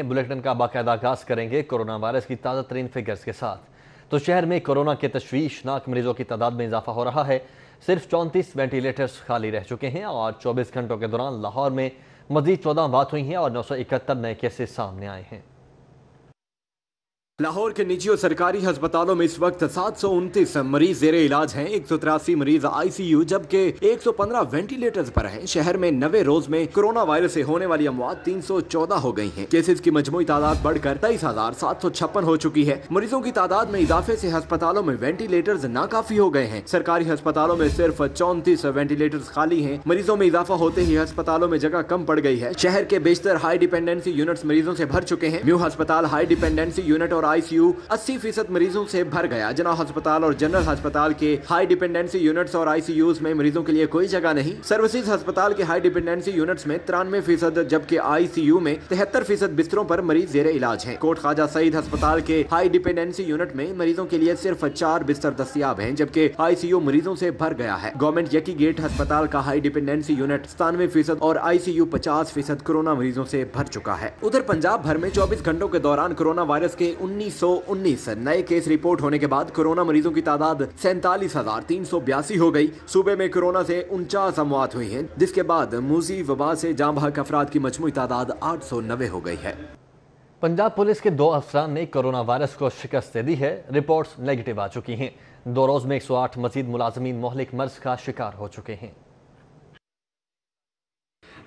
Bulletin का बाकायदा आगाज करेंगे कोरोना वायरस की ताज़ा तरीन फिगर्स के साथ। तो शहर में कोरोना के तशवीशनाक मरीजों की तादाद में इजाफा हो रहा है। सिर्फ 34 वेंटिलेटर्स खाली रह चुके हैं और 24 घंटों के दौरान लाहौर में मजीद 14 वाक़ हुई हैं और 971 नए केसेस सामने आए हैं। लाहौर के निजी और सरकारी अस्पतालों में इस वक्त 729 मरीज जेर इलाज हैं, 183 मरीज आईसीयू जबकि 115 वेंटिलेटर्स पर हैं। शहर में 90 रोज में कोरोना वायरस से होने वाली अमवात 314 हो गई हैं। केसेस की मजमूई तादाद बढ़कर 23,756 हो चुकी है। मरीजों की तादाद में इजाफे से अस्पतालों में वेंटिलेटर्स नाकाफी हो गए हैं। सरकारी अस्पतालों में सिर्फ 34 वेंटिलेटर्स खाली हैं। मरीजों में इजाफा होते ही अस्पतालों में जगह कम पड़ गई है। शहर के बेशतर हाई डिपेंडेंसी यूनिट्स मरीजों से भर चुके हैं। न्यू अस्पताल हाई डिपेंडेंसी यूनिट और आईसीयू 80% मरीजों से भर गया। जना अस्पताल और जनरल अस्पताल के हाई डिपेंडेंसी यूनिट्स और आईसीयूज में मरीजों के लिए कोई जगह नहीं। सर्विसेज अस्पताल के हाई डिपेंडेंसी यूनिट्स में 93% जबकि आईसीयू में 73% बिस्तरों पर मरीज जेर इलाज हैं। कोट ख्वाजा सईद अस्पताल के हाई डिपेंडेंसी यूनिट में मरीजों के लिए सिर्फ 4 बिस्तर दस्तयाब हैं जबकि आईसीयू मरीजों से भर गया है। गवर्नमेंट यकी गेट अस्पताल का हाई डिपेंडेंसी यूनिट 97% और आईसीयू 50% कोरोना मरीजों से भर चुका है। उधर पंजाब भर में 24 घंटों के दौरान कोरोना वायरस के 1919 नए केस रिपोर्ट होने के बाद कोरोना मरीजों की तादाद 47,382 हो गई। सूबे में कोरोना से 49 अमवात हुई हैं, जिसके बाद मूजी वबा से जाँ बहक अफराद की मजमूई तादाद 890 हो गई है। पंजाब पुलिस के 2 अफसरान ने कोरोना वायरस को शिकस्त दे दी है। रिपोर्ट्स नेगेटिव आ चुकी हैं। 2 रोज में 108 मजीद मुलाजमीन मोहलिक मर्ज का शिकार हो चुके हैं।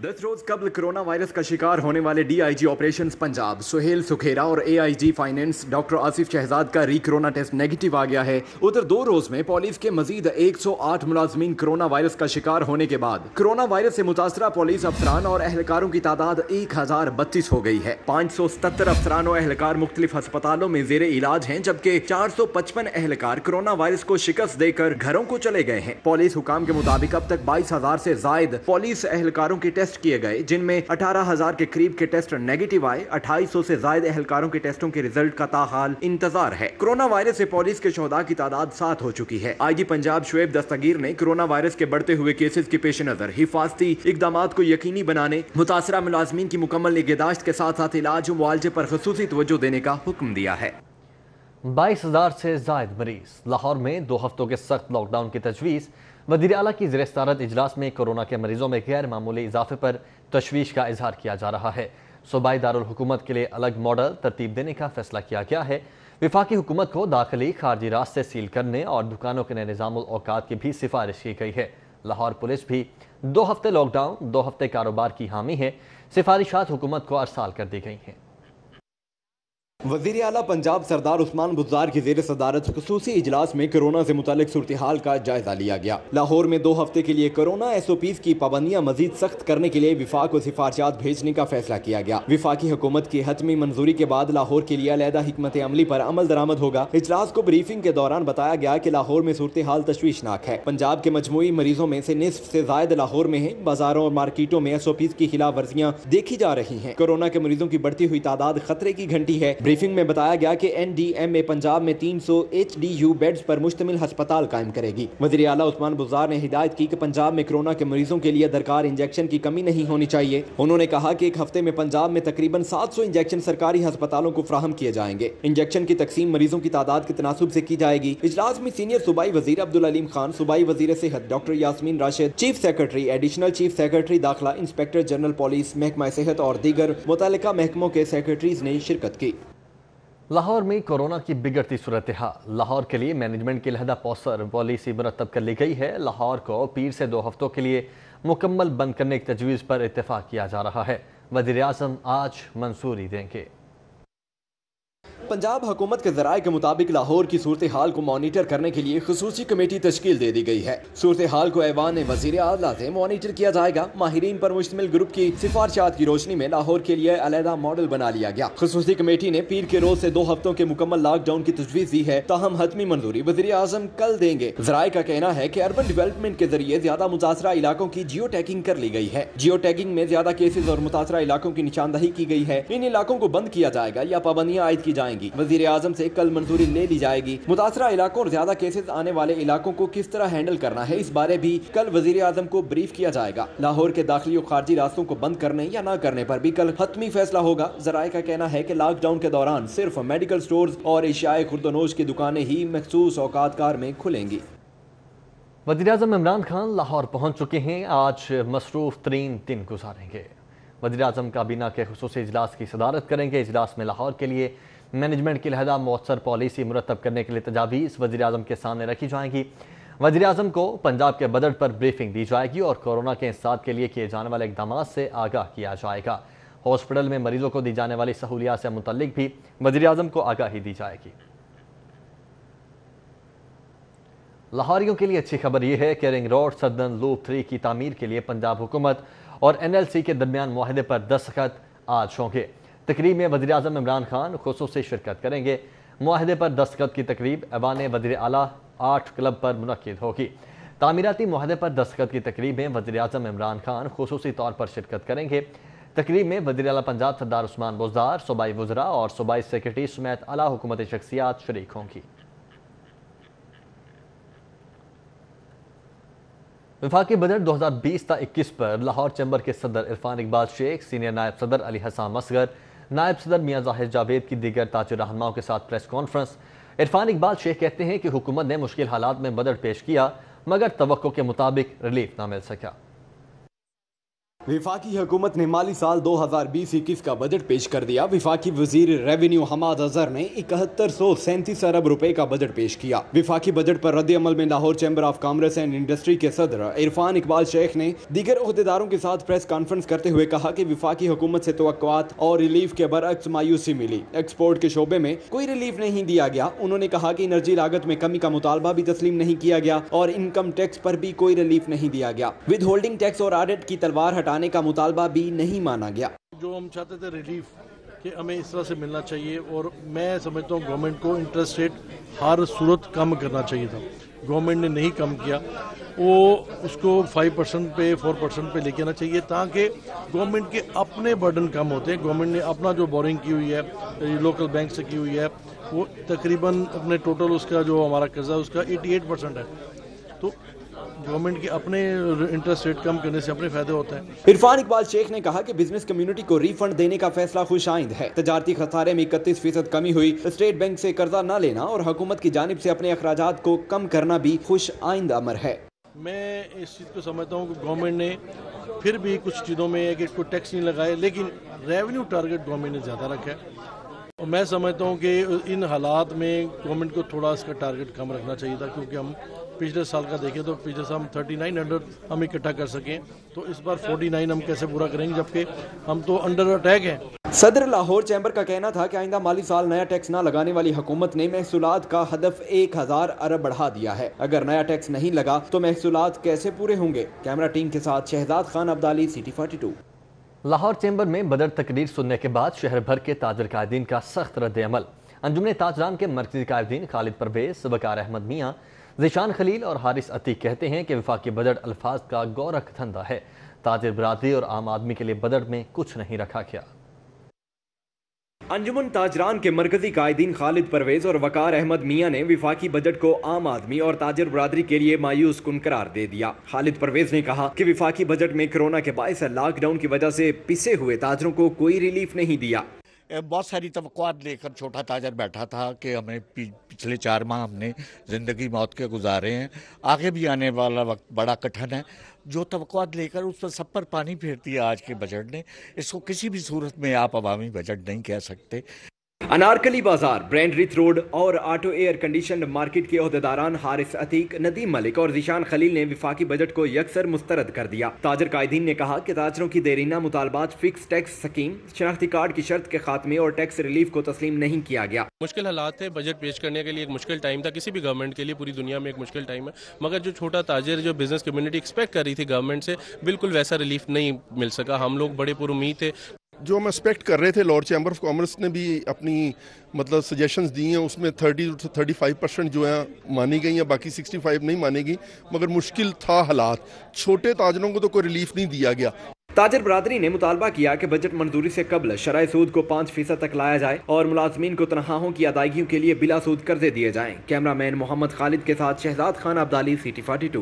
10 रोज कबल कोरोना वायरस का शिकार होने वाले डीआईजी ऑपरेशंस पंजाब सुहेल सुखेरा और AIG finance doctor Asif Shahzad का कोरोना टेस्ट नेगेटिव आ गया है। उधर 2 रोज में पुलिस के मजीद 108 मुलाजमीन कोरोना वायरस का शिकार होने के बाद कोरोना वायरस से मुतासरा पुलिस अफसरान और एहलकारों की तादाद 1032 हो गई है। 577 अफसरान और एहलकार मुख्तलिफ अस्पतालों में जेर इलाज हैं जबकि 455 एहलकार कोरोना वायरस को शिकस्त देकर घरों को चले गए हैं। पुलिस हुकाम के मुताबिक अब तक 22,000 से जायद पुलिस एहलकारों के टेस्ट किए गए जिनमें 18,000 के करीब के टेस्ट नेगेटिव आए। 2800 से जायद एहलकारों के टेस्टों के रिजल्ट का ताहाल इंतजार है। कोरोना वायरस से पुलिस के शोहदा की तादाद 7 हो चुकी है। आईजी पंजाब शुएब दस्तगीर ने कोरोना वायरस के बढ़ते हुए केसेस के पेश नजर हिफाजती इकदामात को यकीनी बनाने, मुतासरा मुलाजमीन की मुकम्मल निगहदाश्त के साथ साथ इलाज और मुआवजे पर खुसूसी तवज्जो देने का हुक्म दिया है। 22,000 से जायद मरीज। लाहौर में 2 हफ्तों के सख्त लॉकडाउन की तजवीज़। वज़ीर आला की ज़ेर सदारत इजलास में कोरोना के मरीजों में गैर मामूली इजाफे पर तशवीश का इजहार किया जा रहा है। सूबाई दारुल हुकूमत के लिए अलग मॉडल तरतीब देने का फैसला किया गया है। विफाकी हुकूमत को दाखिली खारजी रास्ते सील करने और दुकानों के नए निज़ामुल औकात की भी सिफारिश की गई है। लाहौर पुलिस भी 2 हफ्ते लॉकडाउन 2 हफ्ते कारोबार की हामी है। सिफारिशात हुकूमत को अरसाल कर दी गई हैं। वज़ीर आला पंजाब सरदार उस्मान बुज़दार की ज़ेर सदारत खुसूसी इजलास में कोरोना से मुतालिक सूरत हाल का जायजा लिया गया। लाहौर में 2 हफ्ते के लिए कोरोना SOPs की पाबंदियां मजीद सख्त करने के लिए विफाक को सिफारिशात भेजने का फैसला किया गया। विफाकी हुकूमत की हतमी मंजूरी के बाद लाहौर के लिए अलहदा हिकमत अमली पर अमल दरामद होगा। इजलास को ब्रीफिंग के दौरान बताया गया कि लाहौर में सूरत हाल तशवीशनाक है। पंजाब के मजमूई मरीजों में से निस्फ से जायद लाहौर में है। बाजारों और मार्केटों में SOPs की खिलाफ वर्जियां देखी जा रही हैं। कोरोना के मरीजों की बढ़ती हुई तादाद खतरे की घंटी है। ब्रीफिंग में बताया गया कि NDMA पंजाब में 300 HDU बेड्स पर मुश्तमिल अस्पताल कायम करेगी। वज़ीर आला उस्मान बुज़दार ने हिदायत की कि पंजाब में कोरोना के मरीजों के लिए दरकार इंजेक्शन की कमी नहीं होनी चाहिए। उन्होंने कहा कि 1 हफ्ते में पंजाब में तकरीबन 700 इंजेक्शन सरकारी अस्पतालों को फराहम किए जाएंगे। इंजेक्शन की तकसीम मरीजों की तादाद के तनासुब से की जाएगी। इजलास में सीनियर सूबाई वजीर अब्दुल अलीम खान, सूबाई वजीर सेहत doctor Yasmin Rashid, chief secretary, additional chief secretary दाखिला, इंस्पेक्टर जनरल पुलिस, महकमा सेहत और दीगर मुतल्लिका महकमों के सेक्रेटरीज ने शिरकत की। लाहौर में कोरोना की बिगड़ती सूरत हाल। लाहौर के लिए मैनेजमेंट की लहदा पौसर पॉलिसी मुरतब कर ली गई है। लाहौर को पीर से 2 हफ्तों के लिए मुकम्मल बंद करने की तजवीज़ पर इत्तेफाक किया जा रहा है। वज़ीर आज़म आज मंजूरी देंगे। पंजाब हुकूमत के ज़राए के मुताबिक लाहौर की सूरत हाल को मॉनिटर करने के लिए खुसूसी कमेटी तश्कील दे दी गई है। सूरत हाल को ऐवान वज़ीर आला से मॉनिटर किया जाएगा। माहिरीन पर मुश्तमिल ग्रुप की सिफारिशात की रोशनी में लाहौर के लिए अलहदा मॉडल बना लिया गया। खुसूसी कमेटी ने पीर के रोज से 2 हफ्तों के मुकम्मल लॉकडाउन की तजवीज़ दी है, ताहम हतमी मंजूरी वज़ीर आज़म कल देंगे। ज़राए का कहना है कि अर्बन डेवलपमेंट के जरिए ज्यादा मुतासरा इलाकों की जियो टैगिंग कर ली गई है। जियो टैगिंग में ज्यादा केसेज और मुतासरा इलाकों की निशानदही की गई है। इन इलाकों को बंद किया जाएगा या पाबंदियां आयद की जाएंगी। जाएंगी। वजीर आजम से कल मंजूरी ले ली जाएगी। मुतासरा इलाकों और ज्यादा केसेस आने वाले इलाकों को किस तरह हैंडल करना है, इस बारे भी कल वजीर आजम को ब्रीफ किया जाएगा। लाहौर के दाखिली और खारजी रास्तों को बंद करने या न करने पर भी कल हतमी फैसला होगा। जराये का कहना है कि लॉकडाउन के दौरान सिर्फ मेडिकल स्टोर्स और एशियाई खुर्दनोश की दुकानें ही मखसूस औकातकार में खुलेंगी। वज़ीर-ए-आज़म इमरान खान लाहौर पहुंच चुके हैं। आज मसरूफ तरीन दिन गुजारेंगे। वज़ीर-ए-आज़म काबीना के खुसूसी इजलास की सदारत करेंगे। इजलास में लाहौर के लिए मैनेजमेंट की लहदा मौसर पॉलिसी मुरतब करने के लिए तजावीज़ वज़ीर-ए-आज़म के सामने रखी जाएंगी। वज़ीर-ए-आज़म को पंजाब के बजट पर ब्रीफिंग दी जाएगी और कोरोना के इंसदाद के लिए किए जाने वाले इक़दाम से आगाह किया जाएगा। हॉस्पिटल में मरीजों को दी जाने वाली सहूलियात से मुतल्लिक भी वज़ीर-ए-आज़म को आगाही दी जाएगी। लाहौरियों के लिए अच्छी खबर यह है कि रिंग रोड सदर्न लूप 3 की तामीर के लिए पंजाब हुकूमत और NLC के दरमियान मुआहदे पर दस्तखत आज होंगे। तकरीब में वज़ीर-ए-आज़म इमरान खान खुसूसी शिरकत करेंगे। मुआहदे पर दस्तखत की तकरीब ऐवान वज़ीर आला 8 क्लब पर मुनक्किद होगी। तामीराती मुआहदे पर दस्तखत की तकरीब में वज़ीर-ए-आज़म इमरान खान खुसूसी तौर पर शिरकत करेंगे। तकरीब में वज़ीर आला पंजाब सरदार उस्मान बुज़दार, सूबाई वज़रा और सूबाई सेक्रेटरी समेत आला हुकूमती शख्सियात शरीक होंगी। वफाकी बजट 2020-21 पर लाहौर चैम्बर के सदर इरफान इकबाल शेख, सीनियर नायब सदर अली हसन मसगर, नायब सदर मियां ज़ाहिर जावेद की दीगर ताजिर रहनुमाओं के साथ प्रेस कॉन्फ्रेंस। इरफान इकबाल शेख कहते हैं कि हुकूमत ने मुश्किल हालात में बजट पेश किया मगर तवक्को के मुताबिक रिलीफ न मिल सका। विफाकी हुकूमत ने माली साल 2020-21 का बजट पेश कर दिया। विफाकी वजीर रेवेन्यू हमाद अजहर ने 7137 अरब रुपए का बजट पेश किया। विफाकी बजट पर रद्द अमल में Lahore chamber of commerce and industry के सदर इरफान इकबाल शेख ने दीगर ओहदेदारों के साथ प्रेस कॉन्फ्रेंस करते हुए कहा कि विफाकी हुकूमत से तवक्कुआत और रिलीफ के बरअक्स मायूसी मिली। एक्सपोर्ट के शोबे में कोई रिलीफ नहीं दिया गया। उन्होंने कहा कि एनर्जी लागत में कमी का मुतालबा भी तस्लीम नहीं किया गया और इनकम टैक्स पर भी कोई रिलीफ नहीं दिया गया। विद होल्डिंग टैक्स और ऑडिट की तलवार हटाने का मुतालबा भी नहीं माना गया। जो हम चाहते थे रिलीफ कि हमें इस तरह से मिलना चाहिए और मैं समझता हूँ गवर्नमेंट को इंटरेस्ट रेट हर सूरत कम करना चाहिए था। गवर्नमेंट ने नहीं कम किया, वो उसको 5% पे 4% पे लेके आना चाहिए ताकि गवर्नमेंट के अपने बर्डन कम होते हैं। गवर्नमेंट ने अपना जो बोरिंग की हुई है लोकल बैंक से की हुई है वो तकरीबन अपने टोटल उसका जो हमारा कर्जा उसका 88% है। तो गवर्नमेंट के अपने इंटरेस्ट रेट कम करने से अपने फायदे होते हैं। इरफान इकबाल शेख ने कहा कि बिजनेस कम्युनिटी को रिफंड देने का फैसला खुश आइंद है। तजारती खसारे में 31% कमी हुई। स्टेट बैंक से कर्जा न लेना और हुकूमत की जानिब से अपने अखराजात को कम करना भी खुश आइंद अमर है। मैं इस चीज़ को समझता हूँ कि गवर्नमेंट ने फिर भी कुछ चीज़ों में कि कोई टैक्स नहीं लगाए, लेकिन रेवेन्यू टारगेट गवर्नमेंट ने ज़्यादा रखा है और मैं समझता हूँ कि इन हालात में गवर्नमेंट को थोड़ा इसका टारगेट कम रखना चाहिए था, क्योंकि हम पिछले साल का देखें तो पिछले साल हम 3900 हम इकट्ठा कर सकें, तो इस बार 49 हम कैसे पूरा करेंगे जबकि हम तो अंडर अटैक हैं। सदर लाहौर चैम्बर का कहना था कि आइंदा माली साल नया टैक्स न लगाने वाली हुकूमत ने महसूलात का हदफ 1000 अरब बढ़ा दिया है। अगर नया टैक्स नहीं लगा तो महसूलात कैसे पूरे होंगे। कैमरा टीम के साथ शहजाद खान अब्दाली, सिटी 42। लाहौर चैम्बर में बजट तकरीर सुनने के बाद शहर भर के ताजर कायदीन का सख्त रद्द अमल। अंजुमन ताजरान के मरकजी कायदीन खालिद परवेज, वकार अहमद मियाँ, ज़ीशान खलील और हारिस अतीक कहते हैं कि वफाकी बजट अल्फाज का गौरख धंधा है। ताजिर बरादरी और आम आदमी के लिए बजट में कुछ नहीं रखा गया। अंजुमन ताजरान के मरकजी कायदीन खालिद परवेज और वकार अहमद मियाँ ने विफाकी बजट को आम आदमी और ताजिर बरादरी के लिए मायूस कुन करार दे दिया। खालिद परवेज ने कहा कि विफाकी बजट में कोरोना के बायस लॉकडाउन की वजह से पिसे हुए ताजरों को कोई रिलीफ नहीं दिया। बहुत सारी तवक्कुआत लेकर छोटा ताजर बैठा था कि हमें पिछले 4 माह हमने ज़िंदगी मौत के गुजारे हैं, आगे भी आने वाला वक्त बड़ा कठिन है। जो तवक्कुआत लेकर उस पर सब पर पानी फेर दिया आज के बजट ने। इसको किसी भी सूरत में आप अवामी बजट नहीं कह सकते। अनारकली बाजार, ब्रांड रिथ रोड और ऑटो एयर कंडीशन मार्केट के ओहदेदारान हारिस अतीक, नदीम मलिक और ज़ीशान खलील ने विफाकी बजट को यकसर मुस्तरद कर दिया। ताजर कायदीन ने कहा कि ताजरों की देरीना मुतालबात, फिक्स टैक्स स्कीम, शनाख्ती कार्ड की शर्त के खात्मे और टैक्स रिलीफ को तस्लीम नहीं किया गया। मुश्किल हालात थे, बजट पेश करने के लिए एक मुश्किल टाइम था, किसी भी गवर्नमेंट के लिए पूरी दुनिया में एक मुश्किल टाइम है, मगर जो छोटा ताजर, जो बिजनेस कम्युनिटी एक्सपेक्ट कर रही थी गवर्नमेंट से, बिल्कुल वैसा रिलीफ नहीं मिल सका। हम लोग बड़े पुरुमीद थे। जो हम एक्सपेक्ट कर रहे थे, लॉर्ड चैम्बर ऑफ कॉमर्स ने भी अपनी मतलब सजेशंस दी हैं, उसमें 30 to 35% जो है मानी गई हैं, बाकी 65 नहीं मानेगी। मगर मुश्किल था हालात, छोटे ताजरों को तो कोई रिलीफ नहीं दिया गया। ताजर बरादरी ने मुतालबा किया कि बजट मंजूरी से कबल शरह सूद को 5% तक लाया जाए और मुलाजमीन को तनख्वाहों की अदायगियों के लिए बिला सूद कर्जे दिए जाएं। कैमरामैन मोहम्मद खालिद के साथ शहजाद खान अब्दाली, सिटी 42।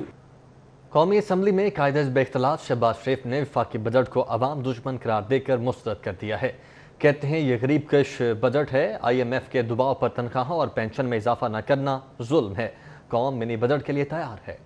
कौमी असम्बली में कायदे बेख्तलाफ शहबाज शरीफ ने वफाकी बजट को अवाम दुश्मन करार देकर मुस्तरद कर दिया है। कहते हैं ये गरीब कश बजट है। IMF के दबाव पर तनख्वाहों और पेंशन में इजाफा न करना जुल्म है। कौम मिनी बजट के लिए तैयार है।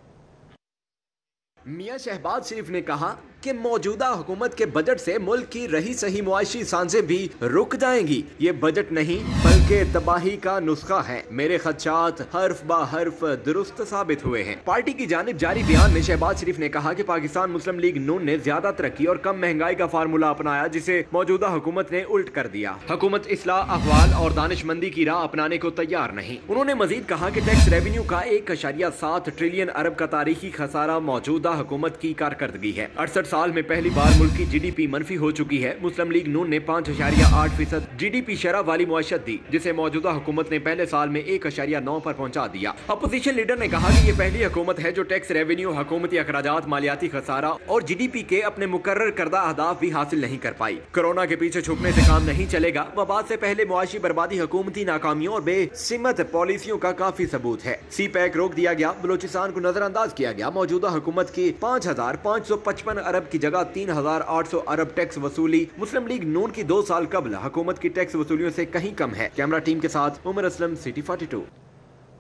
मियां शहबाज शरीफ ने कहा कि मौजूदा हुकूमत के बजट से मुल्क की रही सही मुआशी सांसें भी रुक जाएंगी। ये बजट नहीं बल्कि तबाही का नुस्खा है। मेरे खदशात हर्फ बा हर्फ दुरुस्त साबित हुए हैं। पार्टी की जानिब जारी बयान में शहबाज शरीफ ने कहा कि पाकिस्तान मुस्लिम लीग नून ने ज्यादा तरक्की और कम महंगाई का फार्मूला अपनाया, जिसे मौजूदा हुकूमत ने उल्ट कर दिया। हुकूमत इस्लाह, अहवाल और दानिशमंदी की राह अपनाने को तैयार नहीं। उन्होंने मजीद कहा कि टैक्स रेवेन्यू का 1.7 ट्रिलियन अरब का तारीखी खसारा मौजूदा हुकूमत की कारकर्दगी है। 68 साल में पहली बार मुल्क की GDP मनफी हो चुकी है। मुस्लिम लीग नून ने 5.8% GDP शरह वाली मुआशत दी, जिसे मौजूदा हुकूमत ने पहले साल में 1.9 पर पहुंचा दिया। अपोजिशन लीडर ने कहा कि ये पहली हुकूमत है जो टैक्स रेवेन्यू, हुकूमती अखराजात, मालियाती खसारा और GDP के अपने मुकर्रर करदा अहदाफ भी हासिल नहीं कर पाई। कोरोना के पीछे छुपने से काम नहीं चलेगा। वबा से पहले मुआशी बर्बादी, हुकूमती नाकामियों और बेसिमत पॉलिसियों का काफी सबूत है। CPEC रोक दिया गया, बलोचिस्तान को नजरअंदाज किया गया। मौजूदा हुकूमत की 5,555 अरब की जगह 3,800 अरब टैक्स वसूली मुस्लिम लीग नून की 2 साल कबल हुकूमत की टैक्स वसूलियों से कहीं कम है। कैमरा टीम के साथ Umar Aslam, city 42।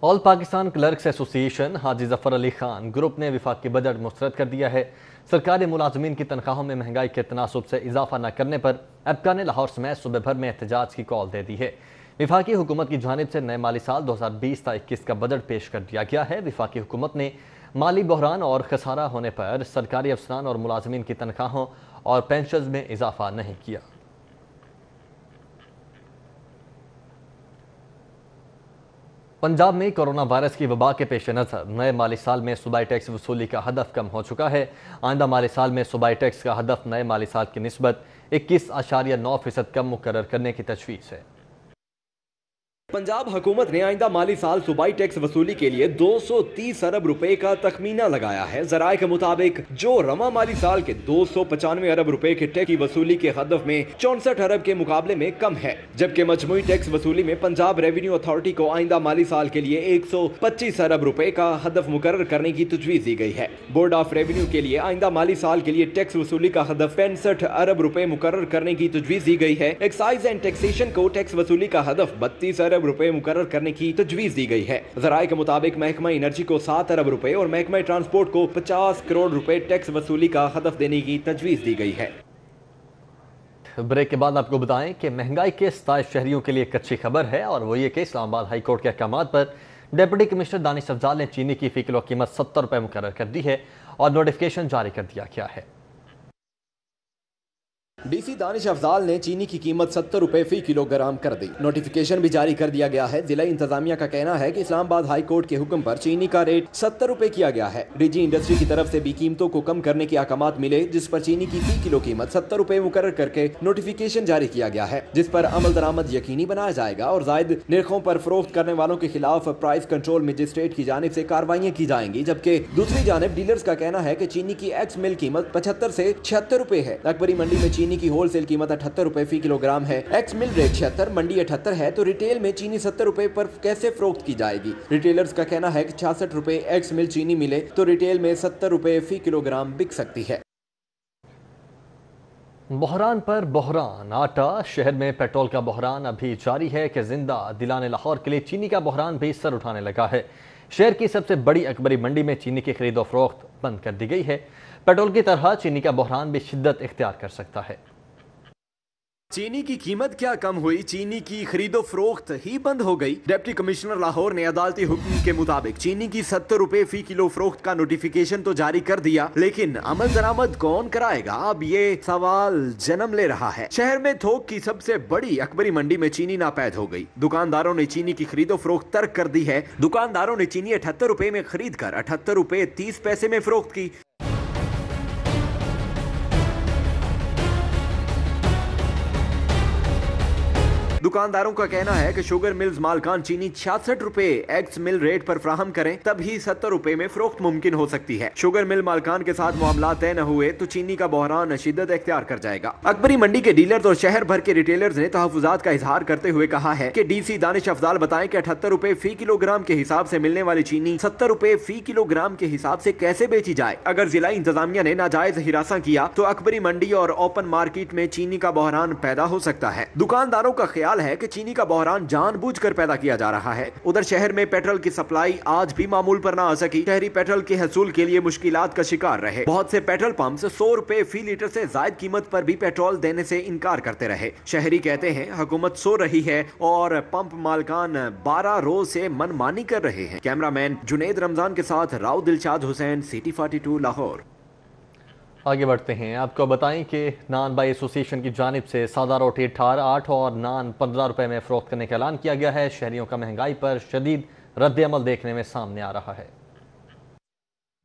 All Pakistan clerks association Haji Zafar Ali Khan group ने वफाकी बजट मुस्तरद कर दिया है। सरकारी मुलाजमीन की तनख्वाहों में महंगाई के तनासुब से इजाफा न करने पर एबका ने लाहौर समेत सूबे भर में एहतजाज की कॉल दे दी है। वफाकी हुकूमत की जानिब से नए माली साल 2020-21 का बजट पेश कर दिया गया है। वफाकी हुकूमत ने माली बहरान और खसारा होने पर सरकारी अफसरान और मुलाजमीन की तनख्वाहों और पेंशन में इजाफा नहीं किया। पंजाब में कोरोना वायरस की वबा के पेश नज़र नए माली साल में सूबाई टैक्स वसूली का हदफ कम हो चुका है। आइंदा माली साल में सूबाई टैक्स का हदफ नए माली साल की निस्बत 21.9% कम मुकर्रर करने की तजवीज़ है। पंजाब हुकूमत ने आइंदा माली साल सूबाई टैक्स वसूली के लिए 230 अरब रुपए का तखमीना लगाया है। जराए के मुताबिक जो रवा माली साल के 295 अरब रुपए के टैक्स की वसूली के हदफ में 64 अरब के मुकाबले में कम है, जबकि मजमूई टैक्स वसूली में पंजाब रेवेन्यू अथॉरिटी को आइंदा माली साल के लिए 125 अरब रुपए का हदफ मुकर्रर करने की तजवीज़ दी गई है। बोर्ड ऑफ रेवेन्यू के लिए आइंदा माली साल के लिए टैक्स वसूली का हदफ 65 अरब रुपए मुकर्रर करने की तजवीज़ दी गई है। एक्साइज एंड टैक्सेशन को टैक्स वसूली का हदफ 32 अरब रुपए मुकर्रर करने की तजवीज दी गई है। जराए के मुताबिक महकमा एनर्जी को 7 अरब रुपए और महकमा ट्रांसपोर्ट को 50 करोड़ रुपए टैक्स वसूली का हदफ देने की तजवीज दी गई है। ब्रेक के बाद आपको बताएं कि महंगाई के 27 शहरियों के लिए एक अच्छी खबर है, और वो ये कि इस्लामाबाद हाई कोर्ट के अहकाम पर डिप्टी कमिश्नर दानिश अफजाल ने चीनी की फी किलो कीमत 70 रुपए मुकर्रर कर दी है और नोटिफिकेशन जारी कर दिया गया है। DC दानिश अफजाल ने चीनी की कीमत 70 रुपए फी किलोग्राम कर दी। नोटिफिकेशन भी जारी कर दिया गया है। जिला इंतजामिया का कहना है कि इस्लामाबाद हाई कोर्ट के हुक्म पर चीनी का रेट 70 रुपए किया गया है। डीजी इंडस्ट्री की तरफ से भी कीमतों को कम करने के अहकामात मिले, जिस पर चीनी की फी किलो कीमत 70 रुपए मुकर्रर करके नोटिफिकेशन जारी किया गया है, जिस पर अमल दरामद यकीनी बनाया जाएगा और जायद निरखों पर फरोख्त करने वालों के खिलाफ प्राइस कंट्रोल मजिस्ट्रेट की जानिब से कार्रवाइयां की जाएंगी। जबकि दूसरी जानिब डीलर्स का कहना है कि चीनी की एक्स मिल कीमत 75 से 76 रुपए है। अकबरी मंडी में चीनी की होलसेल कीमत 78 रुपए फी किलोग्राम है। एक्स मिल रेट 76, मंडी 78 है, तो रिटेल में चीनी 70 रुपए पर कैसे फरोख्त की जाएगी। रिटेलर्स का कहना है कि 66 रुपए एक्स मिल चीनी मिले तो रिटेल में 70 रुपए फी किलोग्राम बिक सकती है। बहरान पर बहरान आटा, शहर में पेट्रोल का बहरान अभी जारी है कि जिंदा दिलाने लाहौर के लिए चीनी का बहरान भी सर उठाने लगा है। शहर की सबसे बड़ी अकबरी मंडी में चीनी की खरीदो फरोख्त बंद कर दी गई है। पेट्रोल की तरह चीनी का बहरान भी शिद्दत इख्तियार कर सकता है। चीनी की कीमत क्या कम हुई, चीनी की खरीदो फरोख्त ही बंद हो गई। डिप्टी कमिश्नर लाहौर ने अदालती हुक्म के मुताबिक चीनी की 70 रुपए फी किलो फरोख्त का नोटिफिकेशन तो जारी कर दिया, लेकिन अमल दरामद कौन कराएगा, अब ये सवाल जन्म ले रहा है। शहर में थोक की सबसे बड़ी अकबरी मंडी में चीनी नापैद हो गई। दुकानदारों ने चीनी की खरीदो फरोख्त तर्क कर दी है। दुकानदारों ने चीनी 78 रुपए में खरीद कर 78 रुपए 30 पैसे में फरोख्त की। दुकानदारों का कहना है कि शुगर मिल्स मालकान चीनी 66 रुपए एक्स मिल रेट पर फ्राहम करें तभी 70 रुपए में फरोख्त मुमकिन हो सकती है। शुगर मिल मालकान के साथ मामला तय न हुए तो चीनी का बहरान शिद्दत इख्तियार कर जाएगा। अकबरी मंडी के डीलर्स और शहर भर के रिटेलर्स ने तहफुजात का इजहार करते हुए कहा है कि डीसी दानिश अफजाल बताएं कि 78 रुपए फी किलोग्राम के हिसाब से मिलने वाली चीनी 70 रुपए फी किलोग्राम के हिसाब से कैसे बेची जाए। अगर जिला इंतजामिया ने नाजायज हिरासा किया तो अकबरी मंडी और ओपन मार्केट में चीनी का बहरान पैदा हो सकता है। दुकानदारों का ख्याल है कि चीनी का बहरान जानबूझकर पैदा किया जा रहा है। उधर शहर में पेट्रोल की सप्लाई आज भी मामूल पर न आ सकी। शहरी पेट्रोल के हसूल के लिए मुश्किलात का शिकार रहे। बहुत से पेट्रोल पंप 100 रुपए फी लीटर से जायद कीमत पर भी पेट्रोल देने से इनकार करते रहे। शहरी कहते हैं हुकूमत सो रही है और पंप मालकान 12 रोज से मनमानी कर रहे हैं। कैमरामैन जुनेद रमजान के साथ राव दिलशाद हुसैन, सिटी 42 लाहौर। आगे बढ़ते हैं, आपको बताएं कि नान बाई एसोसिएशन की जानिब से सादा रोटी 8 और नान 15 रुपए में फरोख्त करने का ऐलान किया गया है। शहरियों का महंगाई पर शदीद रद्द अमल देखने में सामने आ रहा है।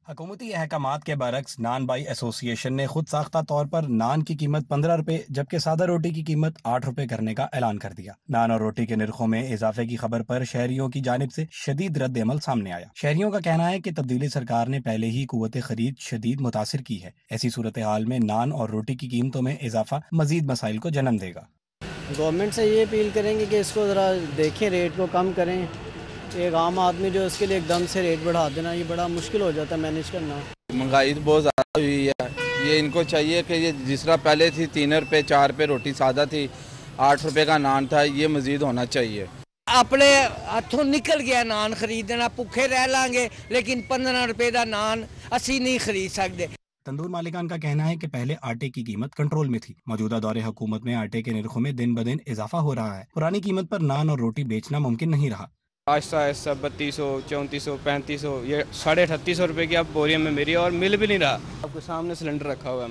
हुकूमती अहकामात के बरक्स नान बाई एसोसिएशन ने खुद साख्ता तौर पर नान की कीमत 15 रुपए जबकि सादा रोटी की कीमत 8 रुपए करने का ऐलान कर दिया। नान और रोटी के निर्खों में इजाफे की खबर पर शहरियों की जानिब से शदीद रद्द अमल सामने आया। शहरियों का कहना है कि तब्दीली सरकार ने पहले ही कुव्वत खरीद शदीद मुतासिर की है। ऐसी सूरत हाल में नान और रोटी की कीमतों में इजाफा मजीद मसाइल को जन्म देगा। गवर्नमेंट से ये अपील करेंगे कि इसको ज़रा देखें, रेट को कम करें। एक आम आदमी जो इसके लिए एकदम से रेट बढ़ा देना ये बड़ा मुश्किल हो जाता है मैनेज करना। महंगाई तो बहुत ज़्यादा हुई है। ये इनको चाहिए कि ये जिस तरह पहले थी 3 रुपये 4 रुपये रोटी सादा थी, 8 रुपये का नान था, ये मज़ीद होना चाहिए। अपने हाथों निकल गया नान खरीदना, भुखे रह लांगे लेकिन 15 रुपये का नान असी नहीं खरीद सकते। तंदूर मालिकान का कहना है कि पहले आटे की कीमत कंट्रोल में थी। मौजूदा दौरे हुकूमत में आटे के निर्खों में दिन ब दिन इजाफा हो रहा है। पुरानी कीमत पर नान और रोटी बेचना मुमकिन नहीं रहा। आहिस्ता आहिस्ता 3200, 3400, 3500, ये 3850 रुपये की अब बोरियत में मेरी और मिल भी नहीं रहा। आपके सामने सिलेंडर रखा हुआ है,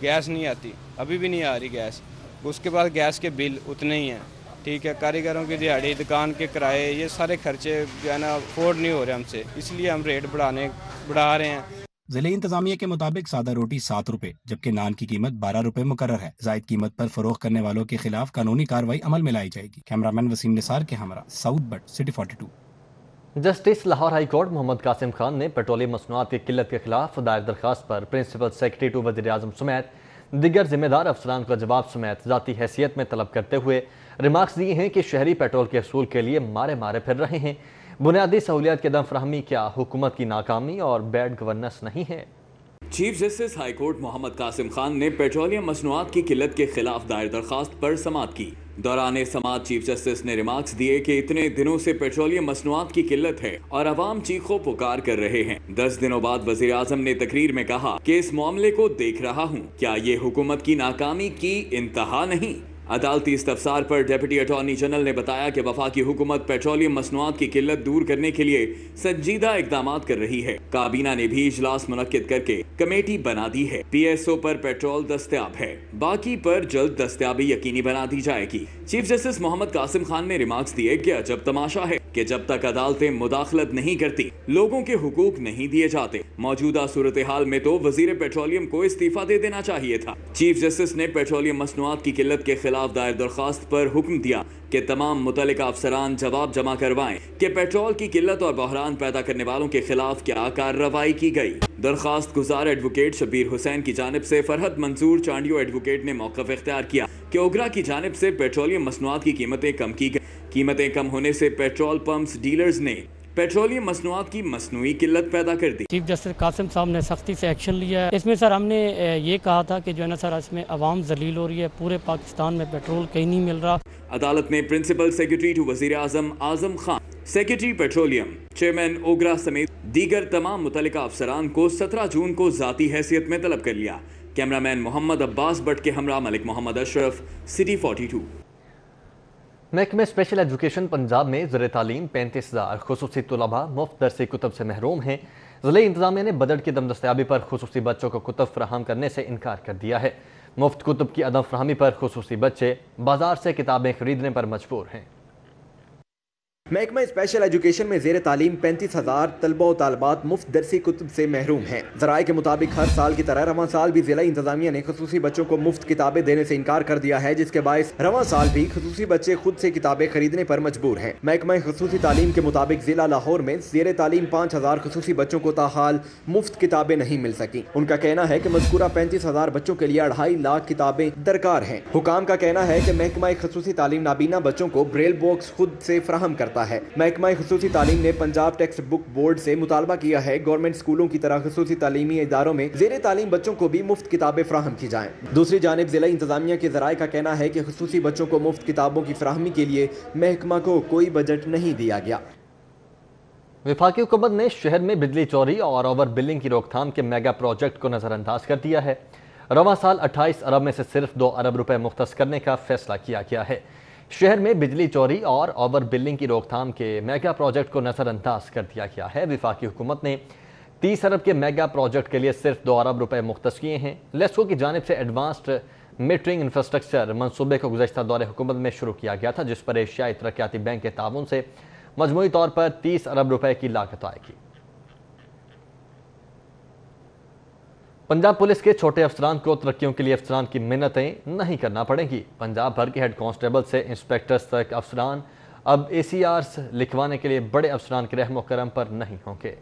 गैस नहीं आती, अभी भी नहीं आ रही गैस। उसके बाद गैस के बिल उतने ही हैं, ठीक है। कारीगरों की दिहाड़ी, दुकान के किराए, ये सारे खर्चे जो है ना अफोर्ड नहीं हो रहे हमसे, इसलिए हम रेट बढ़ा रहे हैं। जिले इंतजामिया के मुताबिक सादा रोटी 7 रुपए जबकि नान की कीमत 12 रुपए मुकर्रर है। जायद कीमत पर फरोख्त करने वालों के खिलाफ कानूनी कार्रवाई अमल में लाई जाएगी। कैमरामैन वसीम निसार के हमरा, साउथ बट, city 42। Justice Lahore high court Muhammad Qasim Khan ने पेट्रोलियम मसनूआत की किल्लत के खिलाफ दायर दरखास्त पर प्रिंसिपल सेक्रेटरी टू वज़ीर आज़म समेत दिगर जिम्मेदार अफसरान को जवाब समेत ज़ाती हैसियत में तलब करते हुए रिमार्क्स दिए हैं कि शहरी पेट्रोल के असूल के लिए मारे फिर रहे हैं। बुनियादी सहूलियात की अदम फराहमी क्या हुकूमत की नाकामी और बैड गवर्नेंस नहीं है? Chief justice high court Muhammad Qasim Khan ने पेट्रोलियम मसनूआत की किल्लत के खिलाफ दायर दरखास्त पर समाअत की। दौरान समाअत चीफ जस्टिस ने रिमार्क्स दिए कि इतने दिनों से पेट्रोलियम मसनूआत की किल्लत है और अवाम चीखों पुकार कर रहे हैं। 10 दिनों बाद वज़ीर आज़म ने तकरीर में कहा कि इस मामले को देख रहा हूँ, क्या ये हुकूमत की नाकामी की इंतहा नहीं? अदालती इस्तफसार पर डिप्टी अटॉर्नी जनरल ने बताया कि वफाकी हुकूमत पेट्रोलियम मसनूआत की किल्लत दूर करने के लिए संजीदा इकदाम कर रही है। काबीना ने भी इजलास मुनक्किद करके कमेटी बना दी है। PSO पर पेट्रोल दस्तयाब है, बाकी पर जल्द दस्तयाबी यकीनी बना दी जाएगी। चीफ जस्टिस मोहम्मद कासिम खान ने रिमार्क्स दिए कि अजब तमाशा है कि जब तक अदालतें मुदाखलत नहीं करती लोगों के हुकूक नहीं दिए जाते। मौजूदा सूरत हाल में तो वजीर पेट्रोलियम को इस्तीफा दे देना चाहिए था। चीफ जस्टिस ने पेट्रोलियम मसनूआत की किल्लत के खिलाफ दायर दरखास्त पर हुक्म दिया कि तमाम मुतल्लिका अफसरान जवाब जमा करवाएं कि पेट्रोल की किल्लत और बहरान पैदा करने वालों के खिलाफ क्या कार्रवाई की गई। दरखास्त गुजार एडवोकेट शबीर हुसैन की जानिब से फरहत मंसूर चांडियो एडवोकेट ने मौक़िफ़ इख्तियार किया कि ओगरा की जानिब से पेट्रोलियम मसनूआत की कीमतें कम की गई। कीमतें कम होने से पेट्रोल पंप्स डीलर्स ने पेट्रोलियम मसनूआत की मसनूई किल्लत पैदा कर दी। चीफ जस्टिस कासिम साहब ने सख्ती से एक्शन लिया है। इसमें सर हमने ये कहा था कि जो है ना सर इसमें अवाम जलील हो रही है, पूरे पाकिस्तान में पेट्रोल कहीं नहीं मिल रहा। अदालत ने प्रिंसिपल सेक्रेटरी टू वज़ीर आज़म Azam Khan, secretary petroleum, chairman ओगरा समेत दीगर तमाम मुतल्लिका अफसरान को 17 जून को ज़ाती हैसियत में तलब कर लिया। कैमरामैन मोहम्मद अब्बास भट्ट के हमरा मलिक मोहम्मद अशरफ, सिटी 42। महकमे स्पेशल एजुकेशन पंजाब में ज़र तालीम 35,000 खुसूसी तलबा मुफ्त दरसी कुतब से महरूम हैं। ज़िले इंतजामिया ने बजट की दम दस्तयाबी पर खुसूसी बच्चों को कुतब फराहम करने से इनकार कर दिया है। मुफ्त कुतब की अदम फराहमी पर खुसूसी बच्चे बाजार से किताबें खरीदने पर मजबूर हैं। महकमा स्पेशल एजुकेशन में ज़ेर तालीम 35,000 तलबा व तालबात मुफ्त दरसी कुतुब से महरूम हैं। ज़राए के मुताबिक हर साल की तरह रवां साल भी ज़िला इंतज़ामिया ने खसूसी बच्चों को मुफ्त किताबें देने से इनकार कर दिया है, जिसके बायस रवां साल भी खसूसी बच्चे खुद से किताबें खरीदने पर मजबूर हैं। महकमा खसूसी तालीम के मुताबिक ज़िला लाहौर में ज़ेर तालीम 5,000 खसूसी बच्चों को ताहाल मुफ्त किताबें नहीं मिल सकी। उनका कहना है कि मज़कूरा 35,000 बच्चों के लिए 2.5 लाख किताबें दरकार हैं। हुकाम का कहना है कि महकमा खसूसी तालीम नाबीना बच्चों को ब्रेल बॉक्स खुद से फराहम करता है। महकमा खसूसी तालीम ने पंजाब टेक्स्ट बुक बोर्ड से मुतालबा किया है गवर्नमेंट स्कूलों की तरह खसूसी तालीमी इदारों में ज़ेरे तालीम बच्चों को भी मुफ्त किताबें फराहम की जाएं। दूसरी जानिब ज़िला इंतज़ामिया के ज़राए का कहना है कि खसूसी बच्चों को मुफ्त किताबों की फराहमी के लिए महकमा को कोई बजट नहीं दिया गया। वफाकी हुकूमत ने शहर में बिजली चोरी और ओवर बिलिंग की रोकथाम के मेगा प्रोजेक्ट को नज़रअंदाज कर दिया है। रवां साल 28 अरब में से सिर्फ 2 अरब रुपए मुख्तस करने का फैसला किया गया है। शहर में बिजली चोरी और ओवर बिलिंग की रोकथाम के मेगा प्रोजेक्ट को नज़रअंदाज कर दिया गया है। वफाकी हुकूमत ने 30 अरब के मेगा प्रोजेक्ट के लिए सिर्फ 2 अरब रुपए मुख्तस किए हैं। लेस्को की जानिब से एडवांस्ड मीटरिंग इंफ्रास्ट्रक्चर मनसूबे को गुज़श्ता दौरे हुकूमत में शुरू किया गया था, जिस पर एशियाई तरक्याती बैंक के ताउन से मजमूई तौर पर 30 अरब रुपए की लागत आएगी। पंजाब पुलिस के छोटे अफसरान को तरक्कियों के लिए अफसरान की मिन्नतें नहीं करना पड़ेंगी। पंजाब भर के हेड कांस्टेबल से इंस्पेक्टर्स तक अफसरान अब ACRs लिखवाने के लिए बड़े अफसरान के रहमो करम पर नहीं होंगे।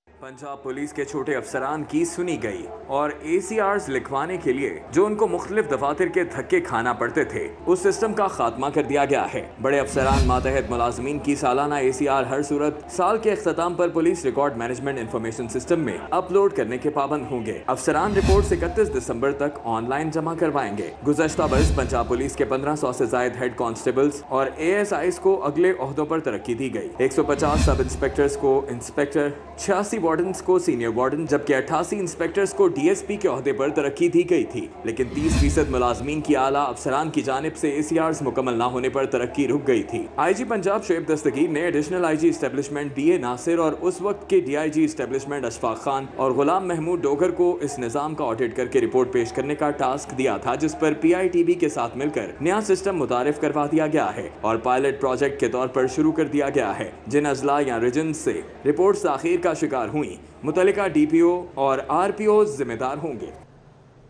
पंजाब पुलिस के छोटे अफसरान की सुनी गई और ACRs लिखवाने के लिए जो उनको मुख्तलिफ दफातर के धक्के खाना पड़ते थे, उस सिस्टम का खात्मा कर दिया गया है। बड़े अफसरान मातहत मुलाजमीन की सालाना ACR हर सूरत साल के अख्ताम पर police record management information system में अपलोड करने के पाबंद होंगे। अफसरान रिपोर्ट 31 दिसंबर तक ऑनलाइन जमा करवाएंगे। गुज़श्ता बरस पंजाब पुलिस के 1500 से जायद हेड कांस्टेबल्स और ASIs को अगले ओहदों पर तरक्की दी गई। 150 सब इंस्पेक्टर्स को इंस्पेक्टर, 86 वार्डन्स को सीनियर वार्डन, जबकि 88 इंस्पेक्टर्स को DSP के ओहदे पर तरक्की दी गई थी। लेकिन 30% मुलाजमीन की आला अफसरान की जानिब से ACRs मुकम्मल न होने पर तरक्की रुक गई थी। IG पंजाब शोएब दस्तगीर ने additional IG establishment DA Nasir और उस वक्त के DIG इस्टेब्लिशमेंट अशफाक खान और गुलाम महमूद डोगर को इस निज़ाम का ऑडिट करके रिपोर्ट पेश करने का टास्क दिया था, जिस पर PITB के साथ मिलकर नया सिस्टम मुतारिफ करवा दिया गया है और पायलट प्रोजेक्ट के तौर पर शुरू कर दिया गया है। जिन अजला या रीजन से रिपोर्ट्स ताखीर का शिकार हुई, मुतल्लिका DPO और RPOs जिम्मेदार होंगे।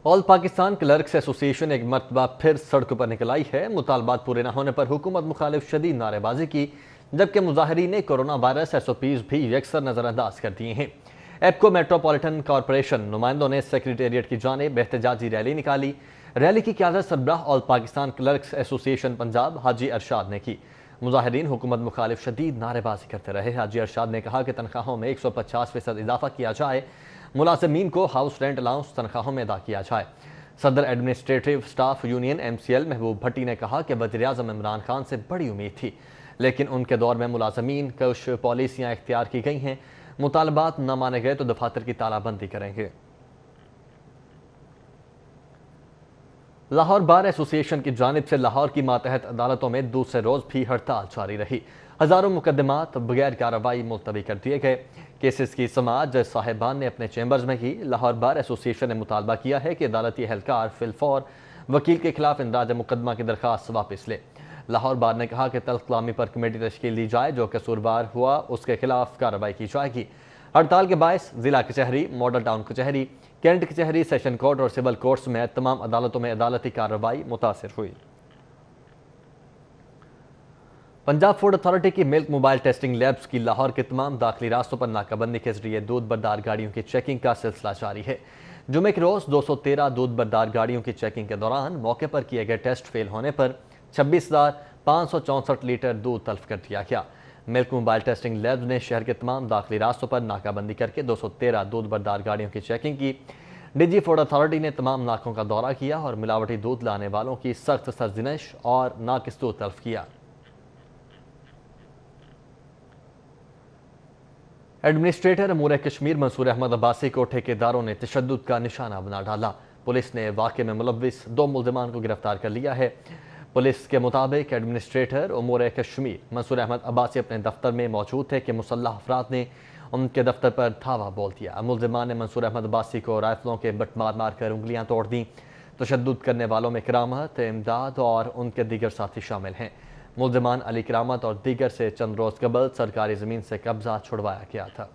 ऑल पाकिस्तान क्लर्क्स एसोसिएशन एक मरतबा फिर सड़कों पर निकल आई है। मुतालबात पूरे न होने पर हुकूमत मुखालिफ शदीद नारेबाजी की, जबकि मुजाहिरीन ने कोरोना वायरस SOPs भी यकसर नज़रअंदाज कर दिए हैं। एपको मेट्रोपॉलिटन कॉरपोरेशन नुमाइंदों ने सेक्रेटेरिएट की जानिब एहतजाजी रैली निकाली। रैली की क़यादत सरबराह all Pakistan clerks association Punjab Haji Arshad ने की। मुजाहिरीन हुकूमत मुखालिफ शदीद नारेबाजी करते रहे। हाजी अरशाद ने कहा कि तनख्वाहों में 150% इजाफा किया जाए, मुलाजमीन को हाउस रेंट अलाउंस तनख्वाहों में अदा किया जाए। सदर एडमिनिस्ट्रेटिव स्टाफ यूनियन MCL महबूब भट्टी ने कहा कि वज़ीर-ए-आज़म इमरान खान से बड़ी उम्मीद थी, लेकिन उनके दौर में मुलाजमीन कुछ पॉलिसियाँ इख्तियार की गई हैं। मुतालबात न माने गए तो दफातर की तालाबंदी करेंगे। लाहौर बार एसोसिएशन की जानिब से लाहौर की मातहत अदालतों में दूसरे रोज़ भी हड़ताल जारी रही। हज़ारों मुकदमात बगैर कार्रवाई मुलतवी कर दिए गए। केसेस की समाअत जज साहिबान ने अपने चैम्बर्स में की। लाहौर बार एसोसिएशन ने मुतालबा किया है कि अदालती एहलकार फिलफौर वकील के खिलाफ इंदराज मुकदमा की दरख्वास्त वापस ले। लाहौर बार ने कहा कि तल्ख कलामी पर कमेटी तश्कील दी जाए, जो कसूरवार हुआ उसके खिलाफ कार्रवाई की जाएगी। हड़ताल के बायस जिला कचहरी, मॉडल टाउन कचहरी, कैंट कचहरी, सेशन कोर्ट और सिविल कोर्ट समेत तमाम अदालतों में अदालती कार्रवाई मुतासिर हुई। पंजाब फूड अथॉरिटी की मिल्क मोबाइल टेस्टिंग लैब्स की लाहौर के तमाम दाखिली रास्तों पर नाकाबंदी के जरिए दूध बरदार गाड़ियों की चेकिंग का सिलसिला जारी है। जुमे के रोज 213 दूध बरदार गाड़ियों की चेकिंग के दौरान मौके पर किए गए टेस्ट फेल होने पर 26,564 लीटर दूध तल्फ कर दिया गया। मिल्क मोबाइल टेस्टिंग लैब्स ने शहर के तमाम दाखिली रास्तों पर नाकाबंदी करके 213 दूध बरदार गाड़ियों की चेकिंग की। DG फूड अथॉरिटी ने तमाम नाकों का दौरा किया और मिलावटी दूध लाने वालों की सख्त सर्जिश और नाकिस दूध तल्फ किया। एडमिनिस्ट्रेटर अमूर कश्मीर मंसूर अहमद अब्बासी को ठेकेदारों ने तशद्दुद का निशाना बना डाला। पुलिस ने वाक़े में मुलव्विस 2 मुल्ज़िमान को गिरफ्तार कर लिया है। पुलिस के मुताबिक एडमिनिस्ट्रेटर अमूर कश्मीर मंसूर अहमद अब्बासी अपने दफ्तर में मौजूद थे कि मुसल्लह अफराद ने उनके दफ्तर पर धावा बोल दिया। मुल्ज़िमान ने मंसूर अहमद अब्बासी को राइफलों के बट मार मार कर उंगलियां तोड़ दी। तशद्दुद करने वालों में करामत, इमदाद और उनके दीगर साथी शामिल हैं। मुलजमान अली करामत और दीगर से चंद रोज कबल सरकारी जमीन से कब्जा छुड़वाया गया था।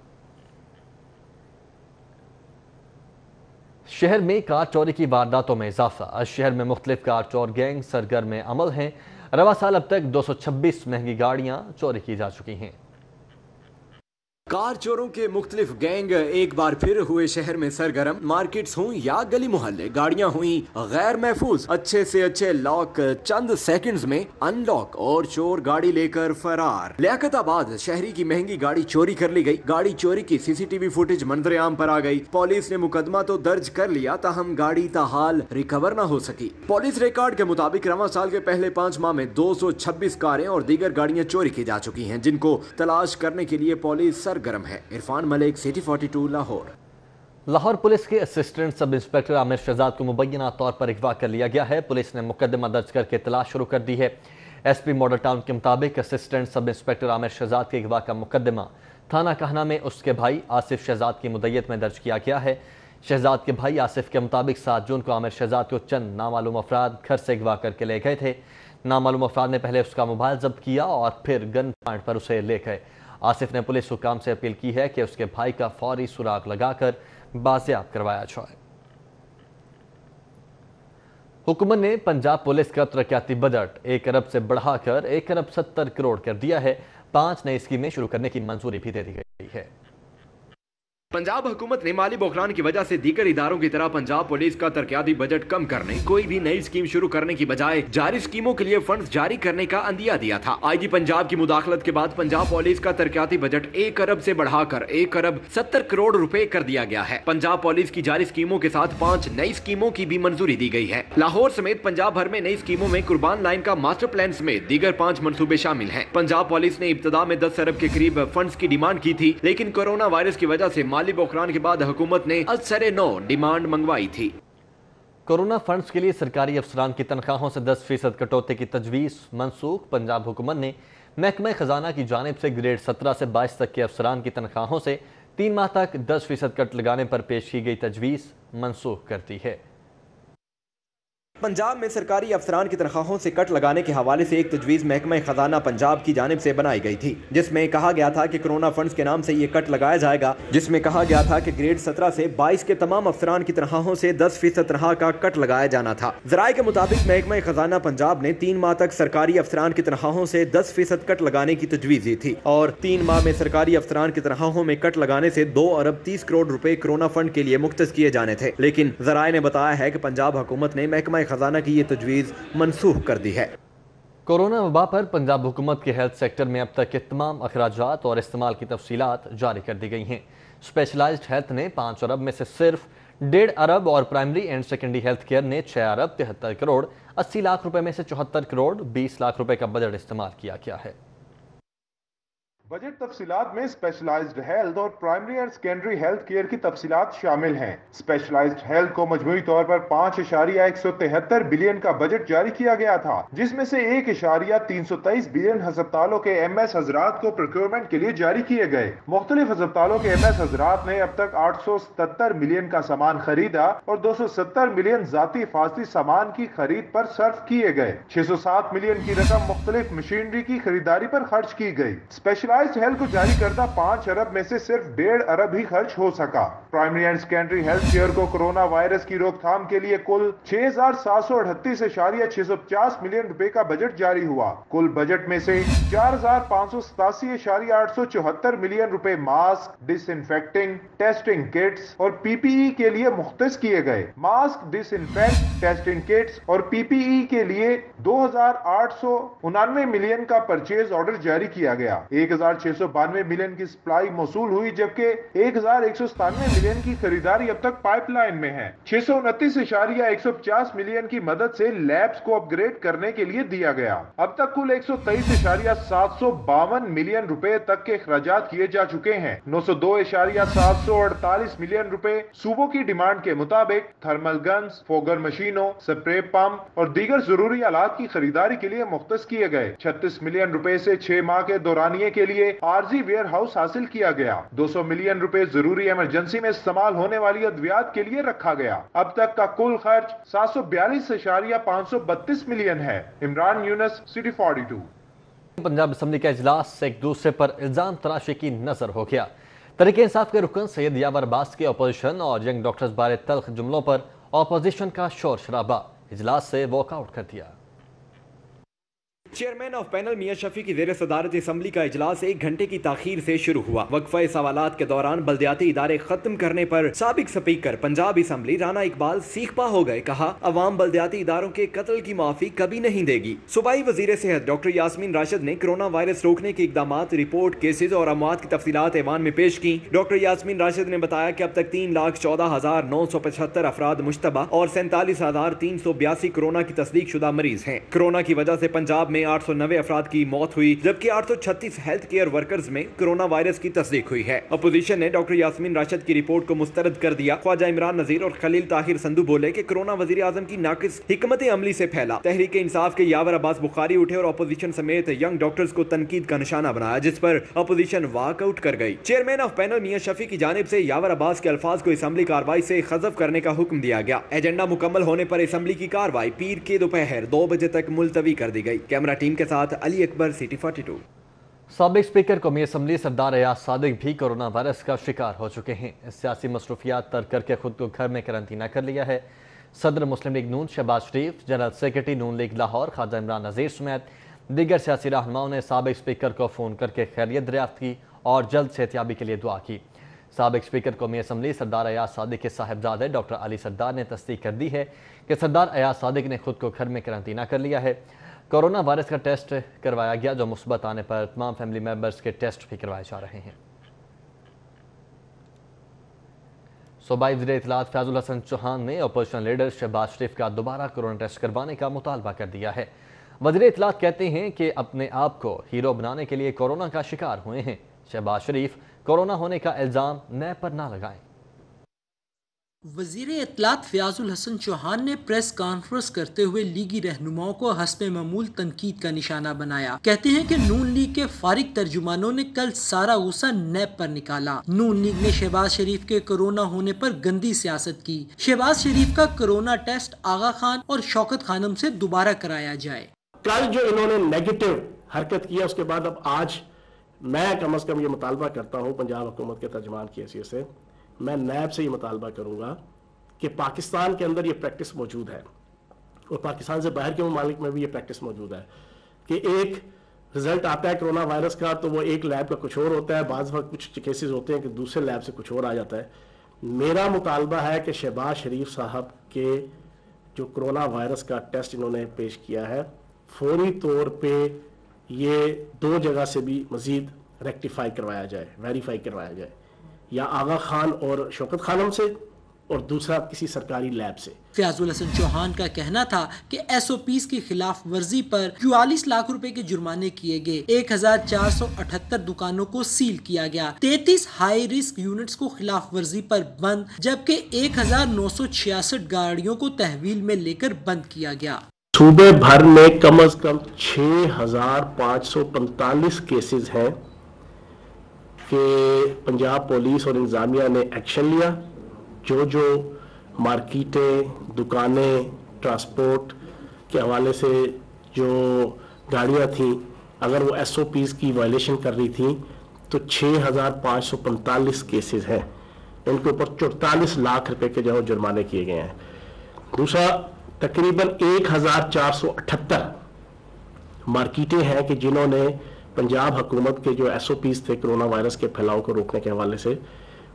शहर में कार चोरी की वारदातों में इजाफा। शहर में मुख्तलिफ कार चोर गैंग सरगर्म अमल हैं। रवा साल अब तक 226 महंगी गाड़ियां चोरी की जा चुकी हैं। कार चोरों के मुख्तलिफ गैंग एक बार फिर हुए शहर में सरगर्म। मार्केट्स हुई या गली मोहल्ले, गाड़ियां हुई गैर महफूज। अच्छे से अच्छे लॉक चंद सेकंड्स में अनलॉक और चोर गाड़ी लेकर फरार। लियाकताबाद शहरी की महंगी गाड़ी चोरी कर ली गई। गाड़ी चोरी की सीसीटीवी फुटेज मंजर आम पर आ गई। पुलिस ने मुकदमा तो दर्ज कर लिया, ताहम गाड़ी ताहाल रिकवर न हो सकी। पुलिस रिकॉर्ड के मुताबिक रवां साल के पहले 5 माह में 226 कारें और दीगर गाड़ियां चोरी की जा चुकी हैं, जिनको तलाश करने के लिए पुलिस सरगर्म है। इरफान मलिक, सिटी 42, लाहौर। लाहौर पुलिस के assistant sub inspector Aamir Shahzad को मुबैना तौर पर अगवा कर लिया गया है। पुलिस ने मुकदमा दर्ज करके तलाश शुरू कर दी है। एसपी मॉडल टाउन के मुताबिक assistant sub inspector Aamir Shahzad के अगवा का मुकदमा थाना कहना में उसके भाई आसिफ शहजाद की मुद्दत में दर्ज किया गया है। शहजाद के भाई आसिफ के मुताबिक 7 जून को आमिर शहजाद को चंद नामालूम अफराद घर से अगवा करके ले गए थे। नामालूम अफराद ने पहले उसका मोबाइल जब्त किया और फिर गन पॉइंट पर उसे ले गए। आसिफ ने पुलिस हुकाम से अपील की है कि उसके भाई का फौरी सुराग लगाकर बाजियाब करवाया जाए। हुकूमत ने पंजाब पुलिस का तरक्याती बजट 1 अरब से बढ़ाकर 1 अरब 70 करोड़ कर दिया है। 5 नई स्कीमें शुरू करने की मंजूरी भी दे दी गई है। पंजाब हुकूमत ने माली बहरान की वजह से दीगर इदारों की तरह पंजाब पुलिस का तरक्याती बजट कम करने, कोई भी नई स्कीम शुरू करने की बजाय जारी स्कीमों के लिए फंड जारी करने का अंदिया दिया था। आईजी पंजाब की मुदाखलत के बाद पंजाब पुलिस का तरक्याती बजट 1 अरब से बढ़ाकर 1 अरब 70 करोड़ रुपए कर दिया गया है। पंजाब पुलिस की जारी स्कीमों के साथ 5 नई स्कीमों की भी मंजूरी दी गई है। लाहौर समेत पंजाब भर में नई स्कीमों में कुर्बान लाइन का मास्टर प्लान समेत दीगर 5 मंसूबे शामिल हैं। पंजाब पुलिस ने इब्तदा में 10 अरब के करीब फंड्स की डिमांड की थी, लेकिन कोरोना वायरस की वजह से माली बहरान के बाद हुकूमत ने अक्सर नो डिमांड मंगवाई थी। कोरोना फंड्स के लिए सरकारी अफसरान की तनख्वाहों से 10% कटौती की तजवीज़ मनसूख। पंजाब हुकूमत ने महकमा खजाना की जानिब से ग्रेड 17 से 22 तक के अफसरान की तनख्वाहों से 3 माह तक 10% कट लगाने पर पेश की गई तजवीज़ मनसूख करती है। पंजाब में सरकारी अफसरान की तनख्वाहों से कट लगाने के हवाले से एक तजवीज़ महकमा खजाना पंजाब की जानिब से बनाई गई थी, जिसमें कहा गया था कि कोरोना फंड्स के नाम से ये कट लगाया जाएगा। जिसमें कहा गया था कि ग्रेड 17 से 22 के तमाम अफसरान की तनख्वाहों से 10% तनख्वाह का कट लगाया जाना था। ज़राए के मुताबिक महकमा खजाना पंजाब ने 3 माह तक सरकारी अफसरान की तनख्वाहों से 10% कट लगाने की तजवीज़ दी थी और 3 माह में सरकारी अफसरान की तनख्वाहों में कट लगाने से 2 अरब 30 करोड़ रुपए कोरोना फंड के लिए मुख्तस किए जाने थे। लेकिन ज़राए ने बताया है कि पंजाब हुकूमत ने महकमा खजाना की ये तजवीज़ मनसूख कर दी है। कोरोना वबा पर पंजाब हुकूमत के हेल्थ सेक्टर में अब तक के तमाम अखराजात और इस्तेमाल की तफसीलात जारी कर दी गई हैं। स्पेशलाइज्ड हेल्थ ने 5 अरब में से सिर्फ 1.5 अरब और primary and secondary health care ने 6 अरब 73 करोड़ 80 लाख रुपए में से 74 करोड़ 20 लाख रुपए का बजट इस्तेमाल किया गया है। बजट तफसीलात में स्पेशलाइज्ड हेल्थ और primary and secondary health care की तफसीलात शामिल हैं। स्पेशलाइज्ड हेल्थ को मजमूई तौर पर 5.173 बिलियन का बजट जारी किया गया था, जिसमें से 1.323 बिलियन हस्पतालों के MS हजरात को प्रोक्योरमेंट के लिए जारी किए गए। मुख्तलिफ हस्पतालों के MS हजरात ने अब तक 877 मिलियन का सामान खरीदा और 270 मिलियन जाती हिफाजती सामान की खरीद पर सर्फ किए गए। 607 मिलियन की रकम मुख्तलिफ मशीनरी की खरीदारी पर खर्च की गई। स्पेशलाइज्ड हेल्थ को जारी करदा 5 अरब में से सिर्फ 1.5 अरब ही खर्च हो सका। Primary and secondary health care को कोरोना वायरस की रोकथाम के लिए कुल 6,738.650 मिलियन रुपए का बजट जारी हुआ। कुल बजट में से 4,587.874 मिलियन रुपए मास्क, डिसइंफेक्टिंग, टेस्टिंग किट्स और PPE के लिए मुख्तस किए गए। मास्क, डिसइंफेक्ट, टेस्टिंग किट्स और PPE के लिए 2,899 मिलियन का परचेज ऑर्डर जारी किया गया। 1,692 मिलियन की सप्लाई मौसूल हुई, जबकि 1,197 मिलियन की खरीदारी अब तक पाइपलाइन में है। 629.150 मिलियन की मदद से लैब्स को अपग्रेड करने के लिए दिया गया। अब तक कुल 123.752 मिलियन रुपए तक के खर्चात किए जा चुके हैं। 902.748 मिलियन रुपए सूबों की डिमांड के मुताबिक थर्मल गन्स, फोगर मशीनों, स्प्रे पंप और दीगर जरूरी आलात की खरीदारी के लिए मुख्तस किए गए। 36 मिलियन रुपए से 6 माह के दौरानिये के लिए आरजी वेयर हाउस हासिल किया गया। 200 मिलियन रुपए जरूरी इमरजेंसी में इस्तेमाल होने वाली अद्वियात के लिए रखा गया। अब तक का कुल खर्च 742.532 मिलियन है। इमरान यूनस, सिटी 42। पंजाब असम्बली का इजलास एक दूसरे पर इल्जाम तराशी की नजर हो गया। तहरीक इंसाफ के रुकन सैयद यावर अब्बास के अपोजिशन और यंग डॉक्टर्स बारे तल्ख जुमलों पर अपोजिशन का शोर शराबा, इजलास से वॉकआउट कर दिया। चेयरमैन ऑफ पैनल मियां शफी की जेर सदारत असम्बली का इजलास 1 घंटे की ताखीर से शुरू हुआ। वक्फा सवालात के दौरान बल्दियाती इदारे खत्म करने पर साबिक स्पीकर पंजाब असम्बली राना इकबाल सीखपा हो गए। कहा, अवाम बल्दियाती इदारों के कत्ल की माफी कभी नहीं देगी। सूबाई वजीर सेहत डॉक्टर यास्मीन राशिद ने कोरोना वायरस रोकने के इकदामात, रिपोर्ट, केसेज और अमवात की तफसीलात ऐवान में पेश की। डॉक्टर यास्मीन राशिद ने बताया कि अब तक 3,14,975 अफराद मुश्तबा और 47,382 कोरोना की तस्दीक शुदा मरीज हैं। कोरोना की वजह से पंजाब में 890 अफराद की मौत हुई, जबकि 836 हेल्थ केयर वर्कर्स में कोरोना वायरस की तस्दीक हुई है। अपोजिशन ने डॉक्टर यास्मीन राशिद की रिपोर्ट को मुस्तरद कर दिया। ख्वाजा इमरान नजीर और खलील ताहिर संधू बोले कि कोरोना वजीर आजम की नाकिस हिकमत अमली से फैला। तहरीक इंसाफ के यावर अब्बास बुखारी उठे और अपोजिशन समेत यंग डॉक्टर्स को तनकीद का निशाना बनाया, जिस पर अपोजिशन वॉकआउट कर गई। चेयरमैन ऑफ पैनल मियां शफी की जानिब से यावर अब्बास के अल्फाज को असम्बली कार्रवाई से खज़फ करने का हुक्म दिया गया। एजेंडा मुकम्मल होने पर असम्बली की कार्रवाई पीर के दोपहर 2 बजे तक मुलतवी कर दी गई। कैमरा टीम के साथ अली अकबर, सिटी 42। साबिक स्पीकर कौमी असम्बली सरदार अयाज सादिक भी कोरोना वायरस का शिकार हो चुके हैं। सियासी मसरूफियात तर्क करके खुद को घर में करंतना कर लिया है। सदर मुस्लिम लीग नून शहबाज शरीफ, जनरल सेक्रेटरी नून लीग लाहौर ख्वाजा इमरान नज़ीर समेत दीगर सियासी रहनुमाओं ने साबिक स्पीकर को फ़ोन करके खैरियत दरियाफ्त की और जल्द सेहतियाबी के लिए दुआ की। साबिक स्पीकर कौमी असम्बली सरदार अयाज सादिक के साहिबजादे डॉक्टर अली सरदार ने तस्दीक कर दी है कि सरदार अयाज सादिक ने खुद को घर में करंतना कर लिया है। कोरोना वायरस का टेस्ट करवाया गया, जो मुस्बत आने पर तमाम फैमिली मेंबर्स के टेस्ट भी करवाए जा रहे हैं। सूबाई वज़ीर इत्तलात फैजुल हसन चौहान ने अपोजिशन लीडर शहबाज शरीफ का दोबारा कोरोना टेस्ट करवाने का मुतालबा कर दिया है। वज़ीर इत्तलात कहते हैं कि अपने आप को हीरो बनाने के लिए कोरोना का शिकार हुए हैं। शहबाज शरीफ कोरोना होने का इल्ज़ाम नए पर ना लगाएं। वज़ीर इत्तलात फयाजुल हसन चौहान ने प्रेस कॉन्फ्रेंस करते हुए लीगी रहनुमाओं को हस्बे मामूल तनकीद का निशाना बनाया। कहते हैं कि नून लीग के फारिग तर्जुमानों ने कल सारा गुस्सा नैब पर निकाला। नून लीग ने शहबाज शरीफ के कोरोना होने पर गंदी सियासत की। शहबाज शरीफ का कोरोना टेस्ट आगा खान और शौकत खानम से दोबारा कराया जाए। कल जो इन्होंने नेगेटिव हरकत किया, उसके बाद अब आज मैं कम अज कम ये मुतालबा करता हूँ पंजाब हुकूमत के तर्जुमान की हैसियत से, मैं नैब से ये मुतालबा करूंगा कि पाकिस्तान के अंदर ये प्रैक्टिस मौजूद है और पाकिस्तान से बाहर के ममालिक में भी ये प्रैक्टिस मौजूद है कि एक रिजल्ट आता है कोरोना वायरस का तो वो एक लैब का कुछ और होता है, बाज़ वक्त कुछ केसेस होते हैं कि दूसरे लैब से कुछ और आ जाता है। मेरा मुतालबा है कि शहबाज शरीफ साहब के जो कोरोना वायरस का टेस्ट इन्होंने पेश किया है, फौरी तौर पर ये 2 जगह से भी मज़ीद रेक्टिफाई करवाया जाए, वेरीफाई करवाया जाए, या आगा खान और शौकत खानम से और दूसरा किसी सरकारी लैब से। फयाजुल हसन चौहान का कहना था कि SOPs की खिलाफ वर्जी पर 44 लाख रुपए के जुर्माने किए गए, 1478 दुकानों को सील किया गया, 33 हाई रिस्क यूनिट्स को खिलाफ वर्जी पर बंद, जबकि 1966 गाड़ियों को तहवील में लेकर बंद किया गया। सूबे भर में कम अज कम 6545 केसेस हैं कि पंजाब पुलिस और इंतजामिया ने एक्शन लिया। जो मार्केटें, दुकानें, ट्रांसपोर्ट के हवाले से जो गाड़ियां थीं, अगर वो SOPs की वायलेशन कर रही थी तो 6545 केसेस हैं, इनके ऊपर 44 लाख रुपए के जो जुर्माने किए गए हैं। दूसरा, तकरीबन 1478 मार्केटें हैं कि जिन्होंने पंजाब हुकूमत के जो SOPs थे कोरोना वायरस के फैलाव को रोकने के हवाले से,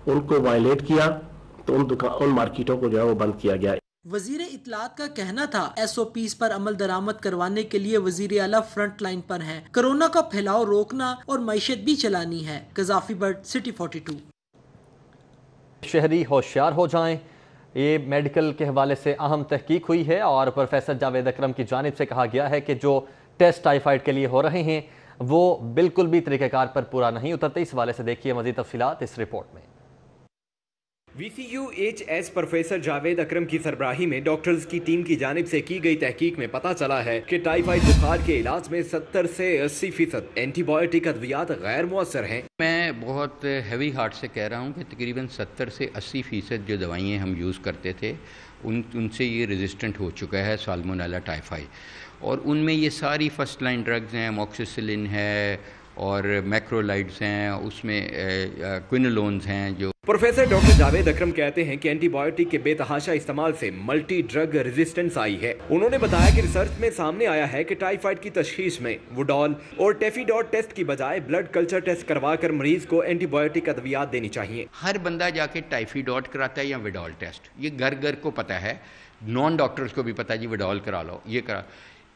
उनको वायलेट किया तो उन मार्केटों को जो है वो बंद किया गया। वजीर इत्तलात का कहना था SOPs पर अमल दरामद करवाने के लिए वजीर आला फ्रंट लाइन पर हैं। कोरोना का फैलाव रोकना और मईशत भी चलानी है। Gaddafi bird, city 42। शहरी होशियार हो जाएं, ये मेडिकल के हवाले से अहम तहकीक हुई है और प्रोफेसर जावेद अकरम की जानिब से कहा गया है कि जो टेस्ट टाइफाइड के लिए हो रहे हैं वो बिल्कुल भी तरीक़ेकार पर पूरा नहीं उतरते। इस हवाले से देखिए मज़ीद तफसीलात इस रिपोर्ट में। VCUHS प्रोफेसर जावेद अकरम की सरबराही में डॉक्टर्स की टीम की जानिब से की गई तहकीक में पता चला है कि टाइफाइड बुखार के इलाज में 70 से 80% एंटीबायोटिक अद्वियात गैर मुअस्सर हैं। मैं बहुत हैवी हार्ट से कह रहा हूँ कि तकरीबन 70 से 80% जो दवाइयाँ हम यूज़ करते थे उनसे ये रेजिस्टेंट हो चुका है साल्मोनेला टाइफाई। اور ان میں یہ ساری فرسٹ لائن ڈرگز ہیں، موکسیسلن ہے اور میکرولائڈز ہیں، اس میں کوئنولونز ہیں جو پروفیسر ڈاکٹر جاوید اکرم کہتے ہیں کہ اینٹی بائیوٹک کے بے تحاشا استعمال سے ملٹی ڈرگ ریزسٹنس آئی ہے۔ انہوں نے بتایا کہ ریسرچ میں سامنے آیا ہے کہ ٹائیفائڈ کی تشخیص میں وڈال اور ٹیفیڈوٹ ٹیسٹ کی بجائے بلڈ کلچر ٹیسٹ کروا کر مریض کو اینٹی بائیوٹک ادویات دینی چاہیے۔ ہر بندہ جا کے ٹائیفیڈوٹ کراتا ہے یا وڈال ٹیسٹ، یہ گھر گھر کو پتہ ہے، نان ڈاکٹرز کو بھی پتہ ہے جی وڈال کرا لو، یہ کرا۔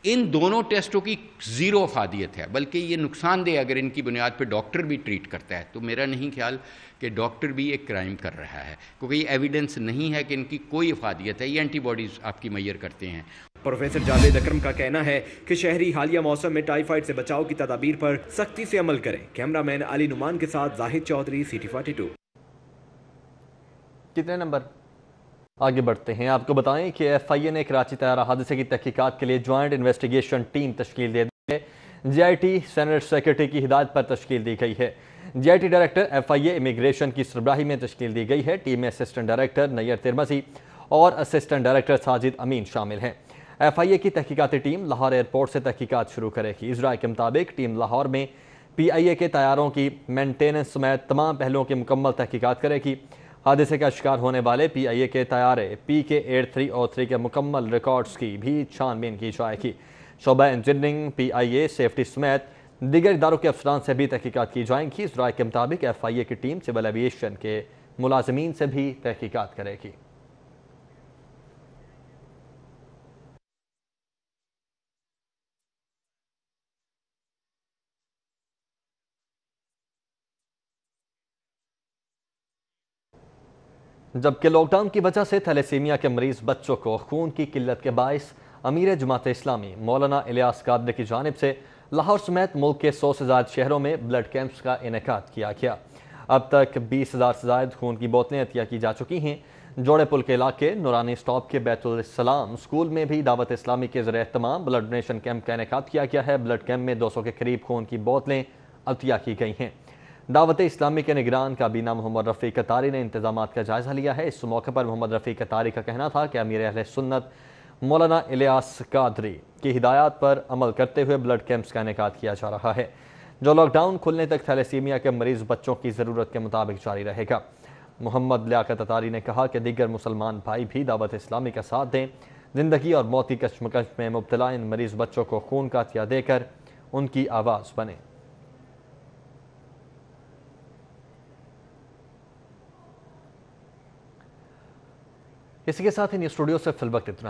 ان دونوں ٹیسٹوں کی زیرو افادیت ہے، بلکہ یہ نقصان دہ اگر ان کی بنیاد پہ ڈاکٹر بھی ٹریٹ کرتا ہے تو میرا نہیں خیال کہ ڈاکٹر بھی ایک کرائم کر رہا ہے، کیونکہ یہ ایویڈنس نہیں ہے کہ ان کی کوئی افادیت ہے، یہ اینٹی باڈیز آپ کی میئر کرتے ہیں۔ پروفیسر جاوید اکرم کا کہنا ہے کہ شہری حالیہ موسم میں ٹائیفائڈ سے بچاؤ کی تدابیر پر سختی سے عمل کریں۔ کیمرہ مین علی نعمان کے ساتھ زاہد چودھری، CT 42۔ کتنے نمبر؟ آگے بڑھتے ہیں، آپ کو بتائیں کہ FIA نے کراچی طیارہ حادثے کی تحقیقات کے لیے جوائنٹ انویسٹیگیشن ٹیم تشکیل دے دی ہے۔ GIT سینٹ سیکرٹری کی ہدایت پر تشکیل دی گئی ہے۔ GIT ڈائریکٹر FIA امیگریشن کی سربراہی میں تشکیل دی گئی ہے۔ ٹیم میں اسسٹنٹ ڈائریکٹر نیئر ترمسی اور اسسٹنٹ ڈائریکٹر ساجد امین شامل ہیں۔ FIA کی تحقیقاتی ٹیم لاہور ایئرپورٹ سے تحقیقات شروع کرے گی۔ اذرا کے مطابق ٹیم لاہور میں PIA کے طیاروں کی مینٹیننس سمیت تمام پہلوؤں کی مکمل تحقیقات کرے گی۔ حادثے کا شکار ہونے والے PIA کے طیارے PK-8303 کے مکمل ریکارڈز کی بھی چھان بین کی جائے گی۔ شعبہ انجینئرنگ، PIA سیفٹی سمیت دیگر اداروں کے افسران سے بھی تحقیقات کی جائیں گی۔ اس رائے کے مطابق FIA کی ٹیم سول ایویشن کے ملازمین سے بھی تحقیقات کرے گی۔ جبکہ لاک ڈاؤن کی وجہ سے تھیلیسیمیا کے مریض بچوں کو خون کی قلت کے باعث امیر جماعت اسلامی مولانا الیاس قادری کی جانب سے لاہور سمیت ملک کے 100 سے زائد شہروں میں بلڈ کیمپس کا انعقاد کیا گیا۔ اب تک 20,000 سے زائد خون کی بوتلیں عطیہ کی جا چکی ہیں۔ جوڑے پل کے علاقے نورانی سٹاپ کے بیت السلام اسکول میں بھی دعوت اسلامی کے زیر اہتمام بلڈ ڈونیشن کیمپ کا انعقاد کیا گیا ہے۔ بلڈ کیمپ میں 200 کے قریب خون کی بوتلیں عطیہ کی گئی ہیں۔ دعوت اسلامی کے نگران کابینہ محمد رفیع قطاری نے انتظامات کا جائزہ لیا ہے۔ اس موقع پر محمد رفیع قطاری کا کہنا تھا کہ امیر اہل سنت مولانا الیاس قادری کی ہدایات پر عمل کرتے ہوئے بلڈ کیمپس کا انعقاد کیا جا رہا ہے، جو لاک ڈاؤن کھلنے تک تھیلیسیمیا کے مریض بچوں کی ضرورت کے مطابق جاری رہے گا۔ محمد لیاقت اطاری نے کہا کہ دیگر مسلمان بھائی بھی دعوت اسلامی کا ساتھ دیں، زندگی اور موت کی کشمکش میں مبتلا ان مریض بچوں کو خون کا عطیہ دے کر ان کی آواز بنیں۔ اسی کے ساتھ ہی نیوز اسٹوڈیو سے فی الوقت اتنا